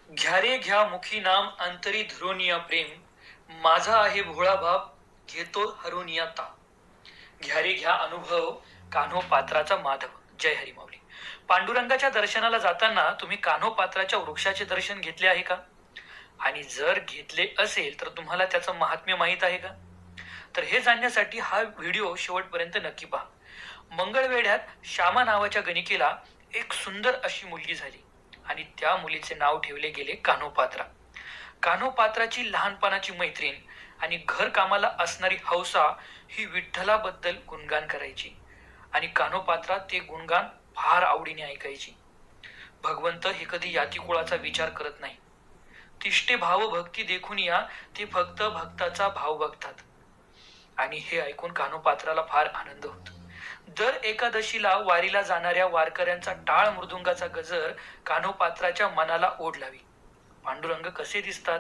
घ्या रे घ्या मुखी नाम अंतरी धुरोनिया प्रेम माझा आहे भोळा बाप घेतो हरुनिया ताप घ्या रे घ्या अनुभव कान्हो पात्राचा माधव. जय हरी माऊली. पांडुरंगाच्या दर्शनाला जाताना तुम्ही कान्हो पात्राच्या वृक्षाचे दर्शन घेतले आहे का? आणि जर घेतले असेल तर तुम्हाला त्याचं महात्म्य माहीत आहे का? तर हे जाणण्यासाठी हा व्हिडिओ शेवटपर्यंत नक्की पहा. मंगळवेढ्यात श्यामा नावाच्या गणिकेला एक सुंदर अशी मुलगी झाली आणि त्या मुलीचे नाव ठेवले गेले कान्होपात्रा. कान्होपात्राची लहानपणाची मैत्रीण आणि घर कामाला असणारी हौसा ही विठ्ठलाबद्दल गुणगान करायची आणि कान्होपात्रा ते गुणगान फार आवडीने ऐकायची. भगवंत हे कधी यातीकुळाचा विचार करत नाही. तिष्टे भाव भक्ती देखून या ते फक्त भक्ताचा भाव बघतात. आणि हे ऐकून कान्होपात्राला फार आनंद होतो. दर एकादशीला वारीला जाणाऱ्या वारकऱ्यांचा टाळ मृदुंगाचा गजर कान्होपात्राच्या मनाला ओढ लावी. पांडुरंग कसे दिसतात,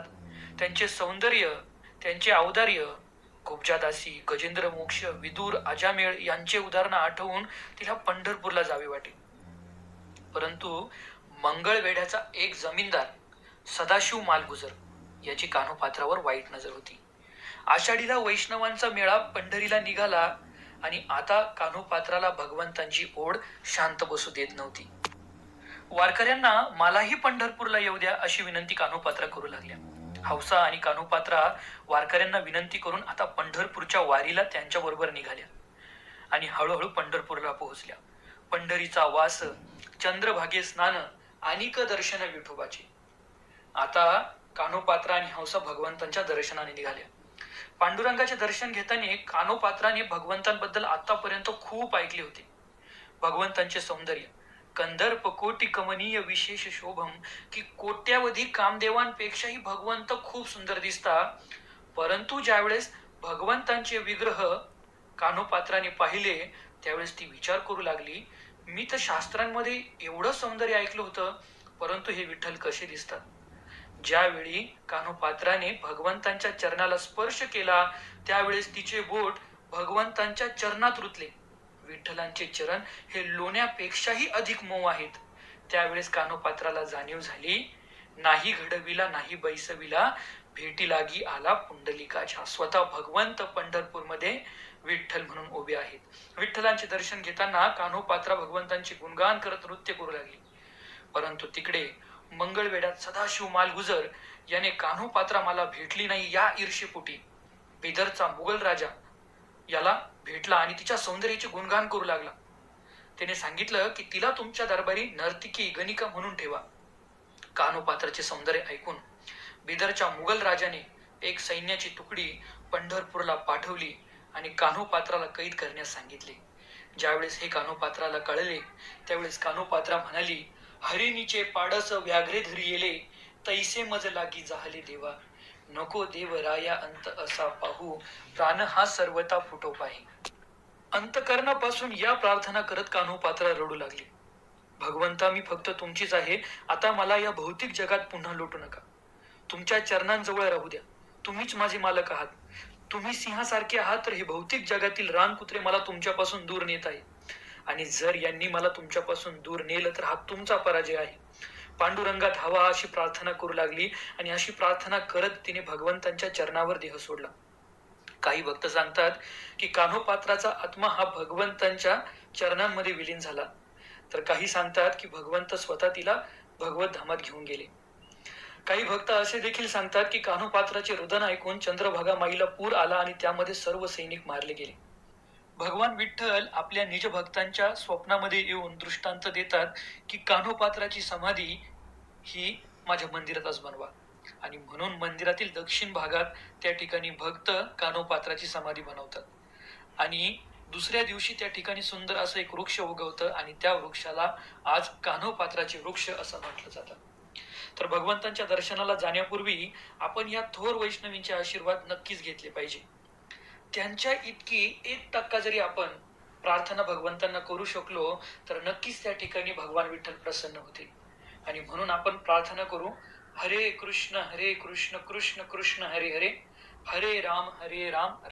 त्यांचे सौंदर्य, त्यांचे औदार्य, कुब्जादासी, गजेंद्र मोक्ष, विदूर, अजामेळ यांचे उदाहरण आठवून तिला पंढरपूरला जावे वाटे. परंतु मंगळवेढ्याचा एक जमीनदार सदाशिव मालगुजर याची कान्होपात्रावर वाईट नजर होती. आषाढीला वैष्णवांचा मेळा पंढरीला निघाला आणि आता कान्होपात्राला भगवंतांची ओढ शांत बसू देत नव्हती. वारकऱ्यांना मलाही पंढरपूरला येऊ द्या अशी विनंती कान्होपात्रा करू लागल्या. हौसा आणि कान्होपात्रा वारकऱ्यांना विनंती करून आता पंढरपूरच्या वारीला त्यांच्या बरोबर निघाल्या आणि हळूहळू पंढरपूरला पोहोचल्या. पंढरीचा वास, चंद्रभागे स्नान, अनिक दर्शन विठोबाचे. आता कान्होपात्रा आणि हौसा भगवंतांच्या दर्शनाने निघाल्या. पांडुरंगाचे दर्शन घेताना कान्होपात्राने भगवंतांबद्दल आतापर्यंत खूप ऐकले होते. भगवंतांचे सौंदर्य, कंदर्प कोटी कमनीय विशेष शोभम, की कोट्यावधी कामदेवांपेक्षाही भगवंत खूप सुंदर दिसतात. परंतु ज्यावेळेस भगवंतांचे विग्रह कान्होपात्राने पाहिले त्यावेळेस ती विचार करू लागली, मी तर शास्त्रांमध्ये एवढं सौंदर्य ऐकलं होतं, परंतु हे विठ्ठल कसे दिसतात. ज्यावेळी कान्होपात्राने भगवंतांच्या चरणाला स्पर्श केला त्यावेळेस तिचे बोट भगवंतांच्या चरणात रुतले. विठ्ठलांचे चरण हे लोण्यापेक्षाही अधिक मऊ आहेत. त्यावेळेस कान्होपात्राला जाणीव झाली, नाही घडविला नाही बैसविला, भेटी लागी आला पुंडलिकाच्या. स्वतः भगवंत पंढरपूरमध्ये विठ्ठल म्हणून उभे आहेत. विठ्ठलांचे दर्शन घेताना कान्होपात्रा भगवंतांचे गुणगान करत नृत्य करू लागली. परंतु तिकडे मंगळवेढ्यात सदाशिव मालगुजर याने कान्होपात्रा मला भेटली नाही या ईर्षेपोटी बिदरचा मुघल राजा याला भेटला आणि तिच्या सौंदर्याचे गुणगान करू लागला. त्याने सांगितलं की तिला तुमच्या दरबारी नर्तिकी गणिका म्हणून ठेवा. कान्होपात्राचे सौंदर्य ऐकून बिदरच्या मुघल राजाने एक सैन्याची तुकडी पंढरपूरला पाठवली आणि कान्होपात्राला कैद करण्यास सांगितले. ज्यावेळेस हे कान्होपात्राला कळले त्यावेळेस कान्होपात्रा म्हणाली, हरिणीचे पाडस व्याघ्रे धरी येले, तैसे मज लागी जाहले देवा, नको देव राया अंत असा पाहू, प्राण हा सर्वता फुटो पाही. अंतकरणापासून या प्रार्थना करत कान्होपात्रा रडू लागली. भगवंता, मी फक्त तुमचीच आहे. आता मला या भौतिक जगात पुन्हा लोटू नका. तुमच्या चरणांजवळ राहू द्या. तुम्हीच माझे मालक आहात. तुम्ही सिंहासारखे आहात तर हे भौतिक जगातील रानकुत्रे मला तुमच्यापासून दूर नेत आहे. आणि जर यांनी मला तुमच्यापासून दूर नेलं तर हा तुमचा पराजय आहे. पांडुरंगात हवा अशी प्रार्थना करू लागली आणि अशी प्रार्थना करत तिने भगवंतांच्या चरणावर देह सोडला. काही भक्त सांगतात की कान्होपात्राचा आत्मा हा भगवंतांच्या चरणांमध्ये विलीन झाला, तर काही सांगतात की भगवंत स्वतः तिला भगवत धामात घेऊन गेले. काही भक्त असे देखील सांगतात की कान्होपात्राचे रुदन ऐकून चंद्रभागा माईला पूर आला आणि त्यामध्ये सर्व सैनिक मारले गेले. भगवान विठ्ठल आपल्या निज भक्तांच्या स्वप्नामध्ये येऊन दृष्टांत देतात की कान्होपात्राची समाधी ही माझ्या मंदिरातच बनवा. आणि म्हणून मंदिरातील दक्षिण भागात त्या ठिकाणी भक्त कान्होपात्राची समाधी बनवतात आणि दुसऱ्या दिवशी त्या ठिकाणी सुंदर असं एक वृक्ष उगवतं आणि त्या वृक्षाला आज कान्होपात्राचे वृक्ष असं म्हटलं जातं. तर भगवंतांच्या दर्शनाला जाण्यापूर्वी आपण या थोर वैष्णवींचे आशीर्वाद नक्कीच घेतले पाहिजे. त्यांच्या इतकी 1% जरी आपण प्रार्थना भगवंतांना करू शकलो तर नक्कीच त्या ठिकाणी भगवान विठ्ठल प्रसन्न होतील. आणि म्हणून आपण प्रार्थना करू, हरे कृष्ण कृष्ण कृष्ण हरे हरे, हरे राम